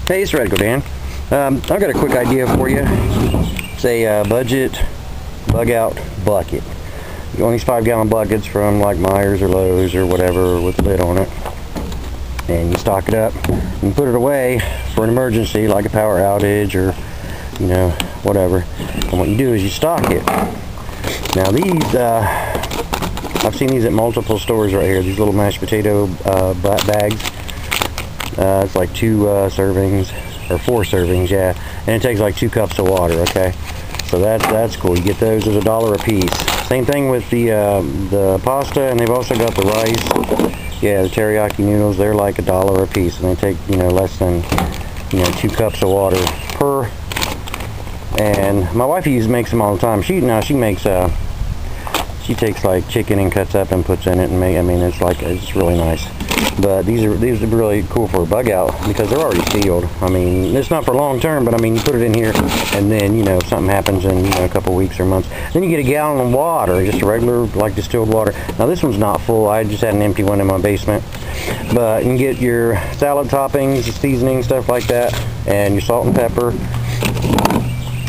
Hey, it's Radical Dan. I've got a quick idea for you. It's a budget bug out bucket. You get one of these 5-gallon buckets from like Myers or Lowe's or whatever with a lid on it. And you stock it up and put it away for an emergency like a power outage or, you know, whatever. And what you do is you stock it. Now these, I've seen these at multiple stores right here. These little mashed potato bags. It's like 2 servings or 4 servings, yeah, and it takes like 2 cups of water. Okay, so that's cool. You get those as $1 a piece. Same thing with the pasta, and they've also got the rice. Yeah, the teriyaki noodles. They're like $1 a piece, and they take, you know, less than, you know, 2 cups of water per. And my wife makes them all the time. She makes she takes like chicken and cuts up and puts in it, and it's really nice. But these are really cool for a bug out because they're already sealed. I mean, it's not for long term, but I mean, you put it in here, and then, you know, if something happens in, you know, a couple weeks or months, then you get a gallon of water, just a regular like distilled water. Now this one's not full. I just had an empty one in my basement. But you can get your salad toppings, your seasoning, stuff like that, and your salt and pepper.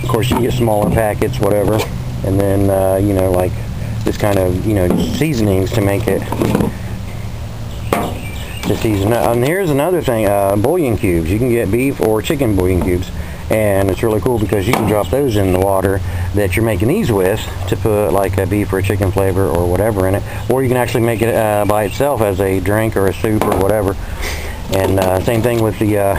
Of course, you can get smaller packets, whatever, and then you know, like this kind of, you know, seasonings to make it. To season. And here's another thing, bouillon cubes. You can get beef or chicken bouillon cubes, and it's really cool because you can drop those in the water that you're making these with to put like a beef or a chicken flavor or whatever in it, or you can actually make it by itself as a drink or a soup or whatever. And same thing with the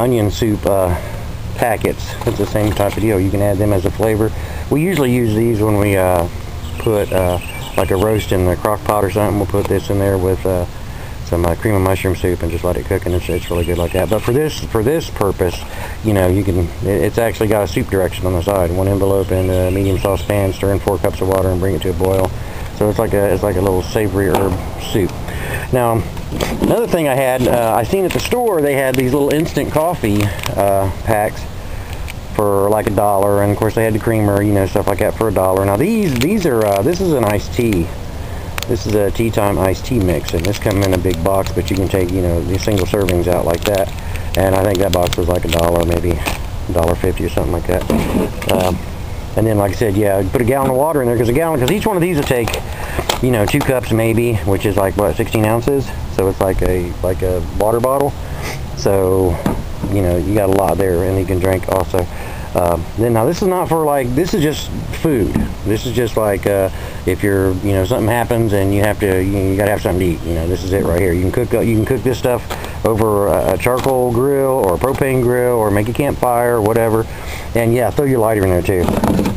onion soup packets. It's the same type of deal. You can add them as a flavor. We usually use these when we put like a roast in the crock pot or something. We'll put this in there with some cream of mushroom soup and just let it cook, and it's really good like that. But for this purpose, you know, it's actually got a soup direction on the side. 1 envelope in a medium saucepan, stir in 4 cups of water and bring it to a boil. So it's like a little savory herb soup. Now, another thing I had, I seen at the store, they had these little instant coffee packs for like $1, and of course they had the creamer, you know, stuff like that for $1. Now these are this is an iced tea. This is a tea time iced tea mix, and this comes in a big box, but you can take, you know, these single servings out like that. And I think that box was like $1, maybe $1.50 or something like that. And then, like I said, yeah, put a gallon of water in there, because each one of these will take, you know, 2 cups maybe, which is like what, 16 ounces. So it's like a water bottle. So, you know, you got a lot there, and you can drink also. Then now this is not for like, this is just food. This is just like if you're, you know, something happens and you have to, you gotta have something to eat. You know, this is it right here. You can cook this stuff over a charcoal grill or a propane grill, or make a campfire or whatever. And yeah, throw your lighter in there too.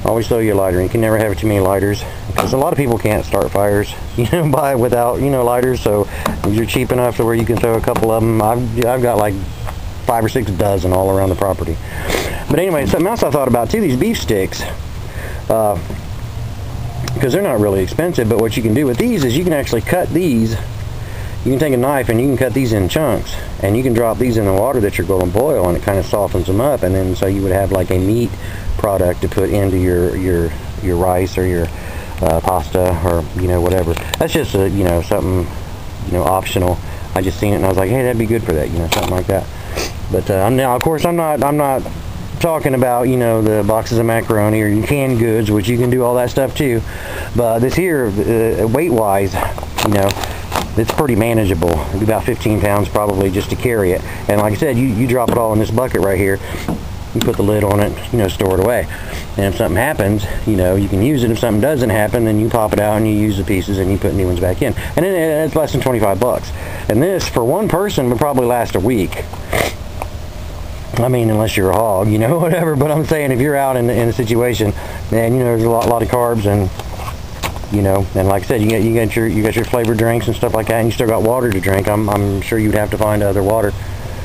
Always throw your lighter. You can never have too many lighters, because a lot of people can't start fires, you know, without, you know, lighters. So you're cheap enough to where you can throw a couple of them. I've got like 5 or 6 dozen all around the property. But anyway, something else I thought about too, these beef sticks, because they're not really expensive, but what you can do with these is you can actually cut these. You can take a knife and you can cut these in chunks, and you can drop these in the water that you're going to boil, and it kind of softens them up, and then so you would have like a meat product to put into your rice or your pasta, or, you know, whatever. That's just a, you know, something, you know, optional. I just seen it and I was like, hey, that'd be good for that, you know, something like that. But now, of course, I'm not talking about, you know, the boxes of macaroni or your canned goods, which you can do all that stuff too. But this here, weight-wise, you know, it's pretty manageable. It'd be about 15 pounds probably just to carry it. And like I said, you drop it all in this bucket right here. You put the lid on it, you know, store it away. And if something happens, you know, you can use it. If something doesn't happen, then you pop it out and you use the pieces and you put new ones back in. And then it's less than 25 bucks. And this, for one person, would probably last a week. I mean, unless you're a hog, you know, whatever. But I'm saying, if you're out in a situation, man, you know, there's a lot of carbs, and, you know, and like I said, you got your flavored drinks and stuff like that, and you still got water to drink. I'm sure you'd have to find other water,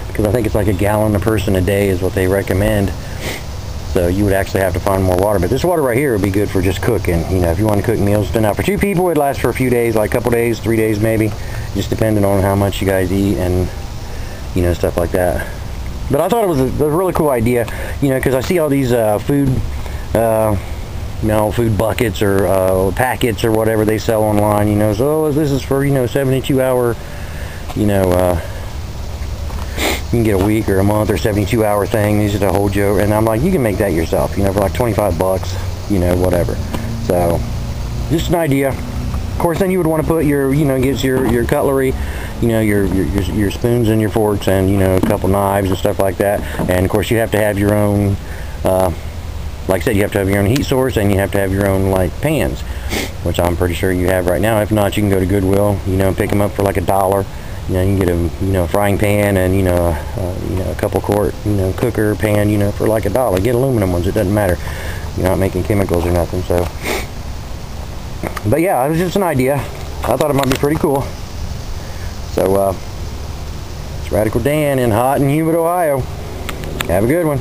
because I think it's like a gallon a person a day is what they recommend. So you would actually have to find more water. But this water right here would be good for just cooking. You know, if you want to cook meals. Now for 2 people, it lasts for a few days, like a couple days, 3 days maybe, just depending on how much you guys eat and, you know, stuff like that. But I thought it was a really cool idea, you know, because I see all these food, you know, food buckets or packets or whatever they sell online, you know. So this is for, you know, 72-hour, you know, can get a week or a month or 72-hour thing. These are to hold you, and I'm like, you can make that yourself, you know, for like 25 bucks, you know, whatever. So just an idea. Of course, then you would want to put your, you know, get your cutlery, you know, your spoons and your forks, and, you know, a couple knives and stuff like that. And of course, you have to have your own, like I said, you have to have your own heat source, and you have to have your own, like, pans, which I'm pretty sure you have right now. If not, you can go to Goodwill, you know, pick them up for like $1. You know, you can get a, you know, frying pan and, you know, a couple quart, you know, cooker pan, you know, for like $1. Get aluminum ones, it doesn't matter. You're not making chemicals or nothing. So, but yeah, it was just an idea. I thought it might be pretty cool. So, it's Radical Dan in hot and humid Ohio. Have a good one.